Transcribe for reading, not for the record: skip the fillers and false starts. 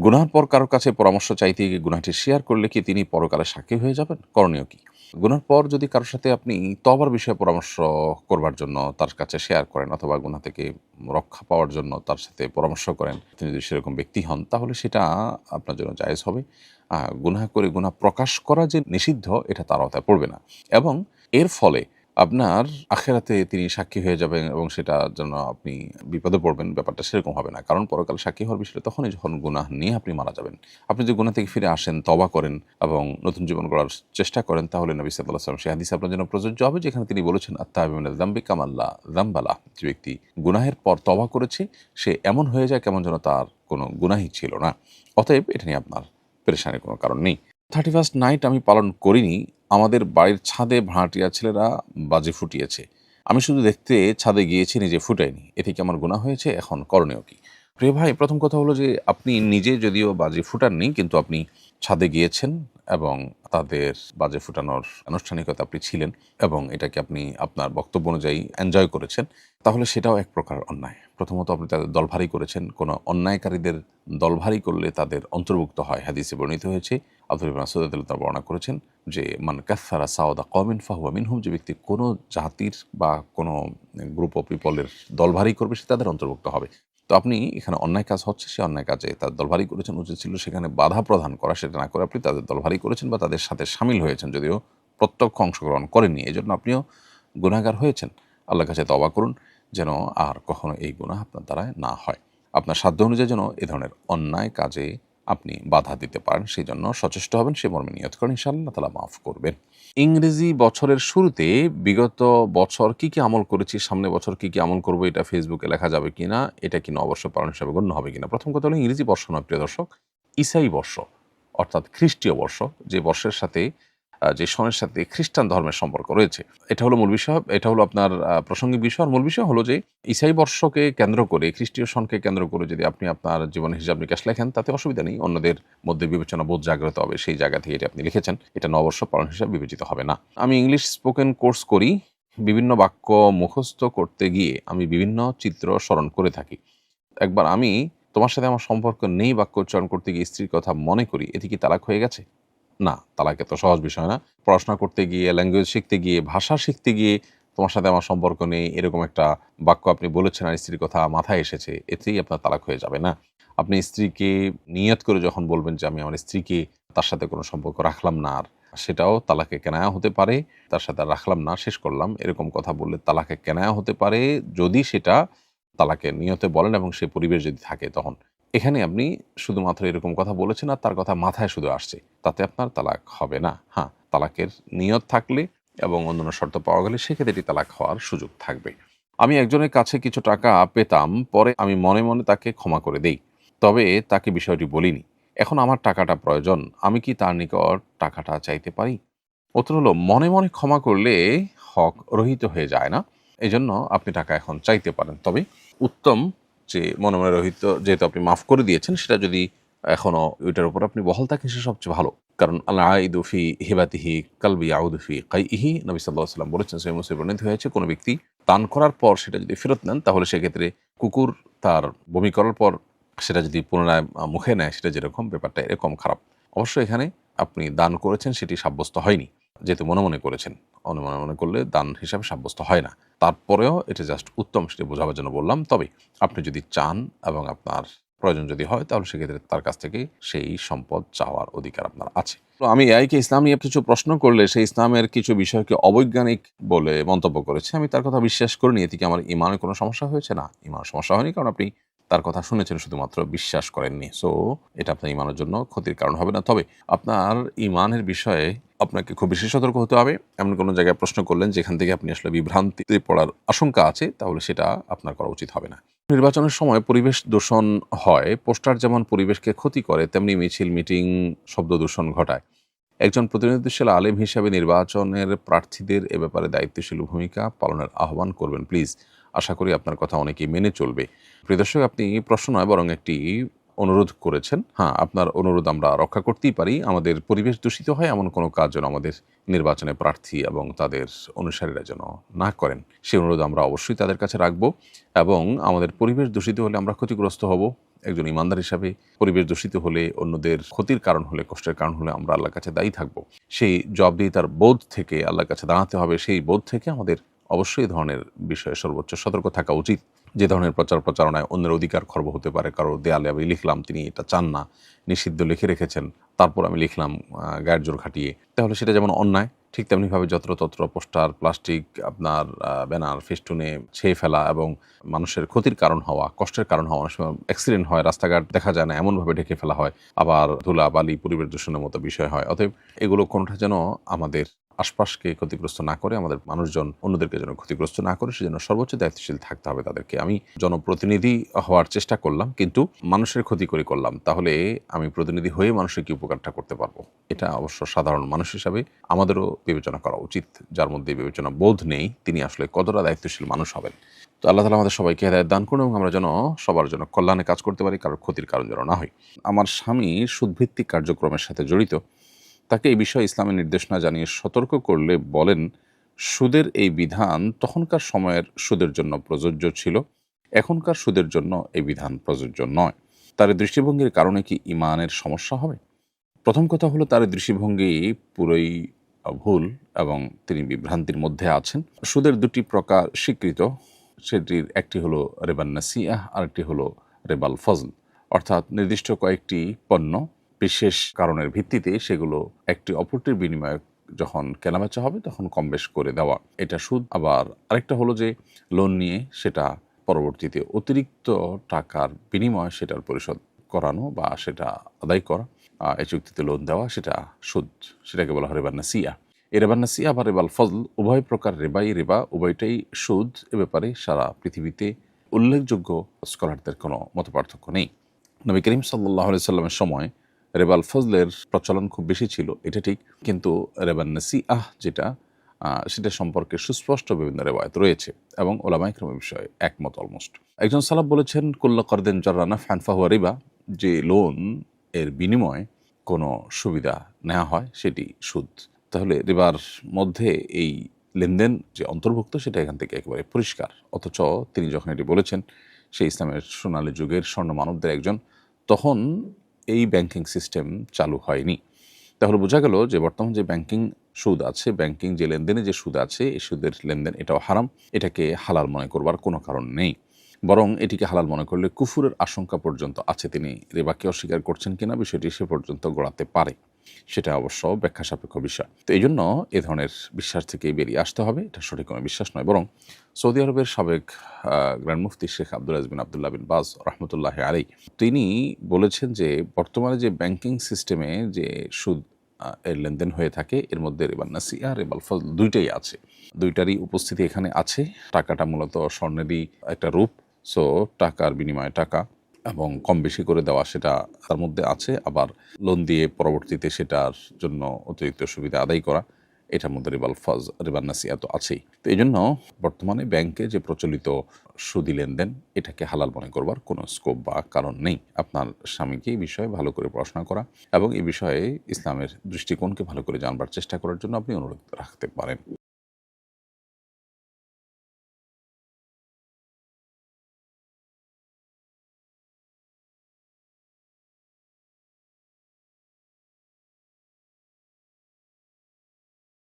গুনাহের পর কারো কাছে পরামর্শ চাইতে গিয়ে গুনাহটি শেয়ার করলে কি তিনি পরকালে সাক্ষী হয়ে যাবেন? করণীয় কি? গুনার পর যদি কারো সাথে আপনি তওবার বিষয়ে পরামর্শ করবার জন্য তার কাছে শেয়ার করেন অথবা গুনাহ থেকে রক্ষা পাওয়ার জন্য তার সাথে পরামর্শ করেন, তিনি যদি সেরকম ব্যক্তি হন তাহলে সেটা আপনার জন্য জায়েজ হবে। গুনাহ করে গুনাহ প্রকাশ করা যে নিষিদ্ধ এটা তার আওতায় পড়বে না এবং এর ফলে আপনার আখিরাতে তিনি সাক্ষী হয়ে যাবেন এবং সেটার জন্য আপনি বিপদে পড়বেন, ব্যাপারটা সেরকম হবে না। কারণ পরকালে সাক্ষী হওয়ার বিষয়টা তখনই যখন গুনাহ নিয়ে আপনি মারা যাবেন। আপনি যদি গুনাহ থেকে ফিরে আসেন, তওবা করেন এবং নতুন জীবন গড়ার চেষ্টা করেন তাহলে নবী সাল্লাল্লাহু আলাইহি ওয়াসাল্লাম সেই হাদিস আপনার জন্য প্রযোজ্য হবে যেখানে তিনি বলেছেন আত-তাইবু মিনাজ যামবি কামান লা যামবা লাহ। যে ব্যক্তি গুনাহের পর তওবা করেছে সে এমন হয়ে যায় কেমন যেন তার কোনো গুনাহই ছিল না। অতএব এটা নিয়ে আপনার পেরেশানির কোনো কারণ নেই। 31st নাইট আমি পালন করিনি। আমাদের বাড়ির ছাদে ভাড়াটিয়া ছেলেরা বাজি ফুটিয়েছে। আমি শুধু দেখতে ছাদে গিয়েছি, নিজে ফুটাইনি। এতে কি আমার গুনাহ হয়েছে? এখন করণীয় কি? প্রিয় ভাই, প্রথম কথা হলো যে আপনি নিজে যদিও বাজি ফুটাননি কিন্তু আপনি ছাদে গিয়েছেন এবং তাদের বাজি ফুটানোর আনুষ্ঠানিকতা আপনি ছিলেন এবং এটাকে আপনি আপনার বক্তব্য অনুযায়ী এনজয় করেছেন। তাহলে সেটাও এক প্রকার অন্যায়। প্রথমত আপনি তাদের দলভারী করেছেন। কোনো অন্যায়কারীদের দলভারী করলে তাদের অন্তর্ভুক্ত হয়। হাদিসে বর্ণিত হয়েছে, আব্দুল ইবনে মাসউদ রাদিয়াল্লাহু তাআলা বর্ণনা করেছেন যে মান কাসসারা সাওদা কওমিন ফাহুয়া মিনহুম। যে ব্যক্তি কোনো জাতির বা কোনো গ্রুপ অফ পিপলের দলভারী করবে সে তাদের অন্তর্ভুক্ত হবে। তো আপনি এখানে অন্যায় কাজ হচ্ছে, সে অন্যায় কাজে তার দলভারী করেছেন। উচিত ছিল সেখানে বাধা প্রদান করা, সেটা না করে আপনি তাদের দলভারী করেছেন বা তাদের সাথে শামিল হয়েছেন, যদিও প্রত্যক্ষ অংশগ্রহণ করেননি। এজন্য আপনিও গুনাহগার হয়েছেন। আল্লাহর কাছে তওবা করুন যেন আর কখনো এই গুনাহ আপনার দ্বারায় না হয়। আপনার সাধ্য অনুযায়ী যেন এ ধরনের অন্যায় কাজে আপনি বাধা দিতে পারেন, সেজন্য সচেষ্ট হবেন, সে মর্মে নিয়ত করেন, ইনশাআল্লাহ আল্লাহ তাআলা মাফ করবেন। ইংরেজি বছরের শুরুতে বিগত বছর কি, কি আমল করেছি, সামনে বছর কি, কি আমল করব এটা ফেসবুকে লেখা যাবে কিনা, এটা কি নববর্ষ পালন হিসাবে গণ্য হবে কিনা? প্রথম কথা হলো ইংরেজি বর্ষ নয় প্রিয় দর্শক, ঈসাই বর্ষ অর্থাৎ খ্রিস্টীয় বর্ষ, যে বর্ষের সাথে যে সনের সাথে খ্রিস্টান ধর্মের সম্পর্ক রয়েছে। এটা হলো মূল বিষয়। এটা হলো আপনার প্রাসঙ্গিক বিষয়। আর মূল বিষয় হলো যে ঈসাই বর্ষকে কেন্দ্র করে, খ্রিস্টীয় সনকে কেন্দ্র করে যদি আপনি আপনার জীবনের হিসাব নিকাশ লেখেন তাতে অসুবিধা নেই। অন্যদের মধ্যে বিবেচনা বোধ জাগ্রত হবে, সেই জায়গা থেকে এটা আপনি লিখেছেন। এটা নববর্ষ পালন হিসাবে বিবেচিত হবে না। আমি ইংলিশ স্পোকেন কোর্স করি। বিভিন্ন বাক্য মুখস্থ করতে গিয়ে আমি বিভিন্ন চিত্র স্মরণ করে থাকি। একবার আমি তোমার সাথে আমার সম্পর্ক নেই বাক্য উচ্চারণ করতে গিয়ে স্ত্রীর কথা মনে করি। এতে কি তালাক হয়ে গেছে? না, তালাক এত সহজ বিষয় না। পড়াশোনা করতে গিয়ে, ল্যাঙ্গুয়েজ শিখতে গিয়ে, ভাষা শিখতে গিয়ে তোমার সাথে আমার সম্পর্ক নেই এরকম একটা বাক্য আপনি বলেছেন আর স্ত্রীর কথা মাথায় এসেছে, এতেই আপনার তালাক হয়ে যাবে না। আপনি স্ত্রীকে নিয়ত করে যখন বলবেন যে আমি আমার স্ত্রীকে তার সাথে কোনো সম্পর্ক রাখলাম না আর, সেটাও তালাকে কেনায়া হতে পারে। তার সাথে আর রাখলাম না, শেষ করলাম এরকম কথা বললে তালাকে কেনায়া হতে পারে, যদি সেটা তালাকের নিয়তে বলেন এবং সে পরিবেশ যদি থাকে তখন। এখানে আপনি শুধুমাত্র এরকম কথা বলেছেন আর তার কথা মাথায় শুধু আসছে, তাতে আপনার তালাক হবে না। হ্যাঁ, তালাকের নিয়ত থাকলে এবং অন্যান্য শর্ত পাওয়া গেলে সেক্ষেত্রে এটি তালাক হওয়ার সুযোগ থাকবে। আমি একজনের কাছে কিছু টাকা পেতাম, পরে আমি মনে, মনে তাকে ক্ষমা করে দেই। তবে তাকে বিষয়টি বলিনি। এখন আমার টাকাটা প্রয়োজন। আমি কি তার নিকট টাকাটা চাইতে পারি? উত্তর হলো, মনে, মনে ক্ষমা করলে হক রহিত হয়ে যায় না। এজন্য আপনি টাকা এখন চাইতে পারেন। তবে উত্তম যে মনে, মনে রহিত যেহেতু আপনি মাফ করে দিয়েছেন, সেটা যদি এখনো ওইটার উপর আপনি বহাল থাকেন সে সবচেয়ে ভালো। কারণ আল আইদু ফি হিবাতিহি কালবি ইয়াউদু ফি কাইইহি, নবী সাল্লাল্লাহু আলাইহি ওয়াসাল্লাম বলেছেন, সহিহ মুসলিমে বর্ণিত হয়েছে, কোনো ব্যক্তি দান করার পর সেটা যদি ফেরত নেন তাহলে সেক্ষেত্রে কুকুর তার বমি করার পর সেটা যদি পুনরায় মুখে নেয় সেটা যেরকম, ব্যাপারটা এরকম খারাপ। অবশ্য এখানে আপনি দান করেছেন সেটি সাব্যস্ত হয়নি, যেহেতু মনে, মনে করেছেন। মনে, মনে করলে দান হিসাবে সাব্যস্ত হয় না। তারপরেও এটা জাস্ট উত্তম সেটি বোঝাবার জন্য বললাম। তবে আপনি যদি চান এবং আপনার প্রয়োজন যদি হয় তাহলে সেক্ষেত্রে তার কাছ থেকে সেই সম্পদ চাওয়ার অধিকার আপনার আছে। তো আমি এআইকে ইসলাম নিয়ে কিছু প্রশ্ন করলে সে ইসলামের কিছু বিষয়কে অবৈজ্ঞানিক বলে মন্তব্য করেছে। আমি তার কথা বিশ্বাস করিনি। এতে কি আমার ঈমানের কোনো সমস্যা হয়েছে? না, ঈমানের সমস্যা হয়নি। কারণ আপনি তার কথা শুনেছেন, শুধুমাত্র বিশ্বাস করেননি। সো এটা আপনার ঈমানের জন্য ক্ষতির কারণ হবে না। তবে আপনার ঈমানের বিষয়ে আপনাকে খুব বেশি সতর্ক হতে হবে। এমন কোনো জায়গায় প্রশ্ন করলেন যেখান থেকে আপনি আসলে বিভ্রান্তিতে পড়ার আশঙ্কা আছে, তাহলে সেটা আপনার করা উচিত হবে না। নির্বাচনের সময় পরিবেশ দূষণ হয়। পোস্টার যেমন পরিবেশকে ক্ষতি করে, তেমনি মিছিল, মিটিং শব্দ দূষণ ঘটায়। একজন প্রতিনিধিশীল আলেম হিসাবে নির্বাচনের প্রার্থীদের এ ব্যাপারে দায়িত্বশীল ভূমিকা পালনের আহ্বান করবেন প্লিজ। আশা করি আপনার কথা অনেকেই মেনে চলবে। প্রিয় দর্শক, আপনি প্রশ্ন নয় বরং একটি অনুরোধ করেছেন। হ্যাঁ, আপনার অনুরোধ আমরা রক্ষা করতেই পারি। আমাদের পরিবেশ দূষিত হয় এমন কোনো কাজ যেন আমাদের নির্বাচনে প্রার্থী এবং তাদের অনুসারীরা যেন না করেন, সেই অনুরোধ আমরা অবশ্যই তাদের কাছে রাখব। এবং আমাদের পরিবেশ দূষিত হলে আমরা ক্ষতিগ্রস্ত হব। একজন ইমানদার হিসাবে পরিবেশ দূষিত হলে, অন্যদের ক্ষতির কারণ হলে, কষ্টের কারণ হলে আমরা আল্লাহর কাছে দায়ী থাকব। সেই জবাবদিহিতার বোধ থেকে আল্লাহর কাছে দাঁড়াতে হবে। সেই বোধ থেকে আমাদের অবশ্যই এই ধরনের বিষয়ে সর্বোচ্চ সতর্ক থাকা উচিত। যে ধরনের প্রচারণায় অন্যের অধিকার খর্ব হতে পারে, কারো দেয়ালে আমি লিখলাম তিনি এটা চান না, নিষিদ্ধ লিখে রেখেছেন, তারপর আমি লিখলাম গায়ের জোর খাটিয়ে, তাহলে সেটা যেমন অন্যায়, ঠিক তেমনিভাবে যত্রতত্র পোস্টার, প্লাস্টিক, আপনার ব্যানার, ফেস্টুনে ছেয়ে ফেলা এবং মানুষের ক্ষতির কারণ হওয়া, কষ্টের কারণ হওয়া, অনেক সময় অ্যাক্সিডেন্ট হয়, রাস্তাঘাট দেখা যায় না, এমনভাবে ঢেকে ফেলা হয়, আবার ধুলা বালি পরিবেশ দূষণের মতো বিষয় হয়। অতএব এগুলো কোনোটা যেন আমাদের আশপাশকে ক্ষতিগ্রস্ত না করে, আমাদের মানুষজন অন্যদেরকে যেন ক্ষতিগ্রস্ত না করে, সেজন্য সর্বোচ্চ দায়িত্বশীল থাকতে হবে তাদেরকে। আমি জনপ্রতিনিধি হওয়ার চেষ্টা করলাম, কিন্তু মানুষের ক্ষতি করে করলাম, তাহলে আমি প্রতিনিধি হয়ে মানুষের কি উপকারটা করতে পারবো? এটা অবশ্য সাধারণ মানুষ হিসাবে আমাদেরও বিবেচনা করা উচিত। যার মধ্যে বিবেচনা বোধ নেই, তিনি আসলে কতটা দায়িত্বশীল মানুষ হবেন। তো আল্লাহ তাআলা আমাদের সবাইকে হেদায়েত দান করুন এবং আমরা যেন সবার জন্য কল্যাণে কাজ করতে পারি, কারোর ক্ষতির কারণ যেন না হয়। আমার স্বামী সুদভিত্তিক কার্যক্রমের সাথে জড়িত। তাকে এই বিষয়ে ইসলামের নির্দেশনা জানিয়ে সতর্ক করলে বলেন, সুদের এই বিধান তখনকার সময়ের সুদের জন্য প্রযোজ্য ছিল, এখনকার সুদের জন্য এই বিধান প্রযোজ্য নয়। তার এই দৃষ্টিভঙ্গির কারণে কি ঈমানের সমস্যা হবে? প্রথম কথা হলো, তার এই দৃষ্টিভঙ্গি পুরোই ভুল এবং তিনি বিভ্রান্তির মধ্যে আছেন। সুদের দুটি প্রকার স্বীকৃত, সেটির একটি হলো রিবান নাসিআহ, আরেকটি হলো রিবাল ফজল। অর্থাৎ নির্দিষ্ট কয়েকটি পণ্য বিশেষ কারণের ভিত্তিতে সেগুলো একটি অপরটির বিনিময়ে যখন কেনাবেচা হবে তখন কম বেশ করে দেওয়া, এটা সুদ। আবার আরেকটা হলো যে লোন নিয়ে সেটা পরবর্তীতে অতিরিক্ত টাকার বিনিময়ে সেটার পরিশোধ করানো বা সেটা আদায় করা, এই চুক্তিতে লোন দেওয়া, সেটা সুদ, সেটাকে বলা হয় রিবা নাসিয়া। এই রিবা নাসিয়া বা রিবাল ফজল উভয় প্রকার রিবাই রিবা, উভয়টাই সুদ। এ ব্যাপারে সারা পৃথিবীতে উল্লেখযোগ্য স্কলারদের কোনো মতপার্থক্য নেই। নবী করিম সাল্লাল্লাহু আলাইহি সাল্লামের সময় রিবাল ফজলের প্রচলন খুব বেশি ছিল, এটা ঠিক, কিন্তু রিবান নাসিআহ যেটা সেটা সম্পর্কে সুস্পষ্ট বিভিন্ন রিওয়ায়াত রয়েছে এবং উলামায়ে কেরাম বিষয়ে একমত অলমোস্ট। একজন সালাফ বলেছেন, কুল্লু কারদিন জাররা নাফআন ফাহুয়া রিবা, যে লোন এর বিনিময়ে কোনো সুবিধা নেওয়া হয় সেটি সুদ। তাহলে রিবার মধ্যে এই লেনদেন যে অন্তর্ভুক্ত সেটা এখান থেকে একেবারে পরিষ্কার। অথচ তিনি যখন এটি বলেছেন, সেই ইসলামের সোনালী যুগের স্বর্ণ মানবদের একজন, তখন এই ব্যাংকিং সিস্টেম চালু হয়নি। তাহলে বোঝা গেল যে বর্তমান যে ব্যাংকিং সুদ আছে, ব্যাংকিং যে লেনদেনে যে সুদ আছে, এই সুদের লেনদেন এটাও হারাম। এটাকে হালাল মনে করবার কোনো কারণ নেই, বরং এটিকে হালাল মনে করলে কুফুরের আশঙ্কা পর্যন্ত আছে। তিনি রিবাকে অস্বীকার করছেন কিনা বিষয়টি সে পর্যন্ত গড়াতে পারে, সেটা অবশ্য ব্যাখ্যা সাপেক্ষ বিষয়। তো এই জন্য এ ধরনের বিশ্বাস থেকে বেরিয়ে আসতে হবে, এটা সঠিক কোনো বিশ্বাস নয়। বরং সৌদি আরবের সাবেক গ্র্যান্ড মুফতি শেখ আব্দুল আজিজ বিন আবদুল্লাহ বিন বাজ রহমতুল্লাহ আলাইহি, তিনি বলেছেন যে বর্তমানে যে ব্যাংকিং সিস্টেমে যে সুদ এর লেনদেন হয়ে থাকে, এর মধ্যে রিবান নাসিআ, রিবাল ফজল দুইটাই আছে, দুইটারই উপস্থিতি এখানে আছে। টাকাটা মূলত স্বর্ণেরই একটা রূপ, সো টাকার বিনিময়ে টাকা এবং কম বেশি করে দেওয়া সেটা তার মধ্যে আছে। আবার লোন দিয়ে পরবর্তীতে সেটার জন্য অতিরিক্ত সুবিধা আদায় করা, এটার মধ্যে রিবান নাসিআ তো আছেই। তো এই জন্য বর্তমানে ব্যাংকে যে প্রচলিত সুদি লেনদেন, এটাকে হালাল মনে করবার কোনো স্কোপ বা কারণ নেই। আপনার স্বামীকে এই বিষয়ে ভালো করে পড়াশোনা করা এবং এই বিষয়ে ইসলামের দৃষ্টিকোণকে ভালো করে জানবার চেষ্টা করার জন্য আপনি অনুরোধ রাখতে পারেন।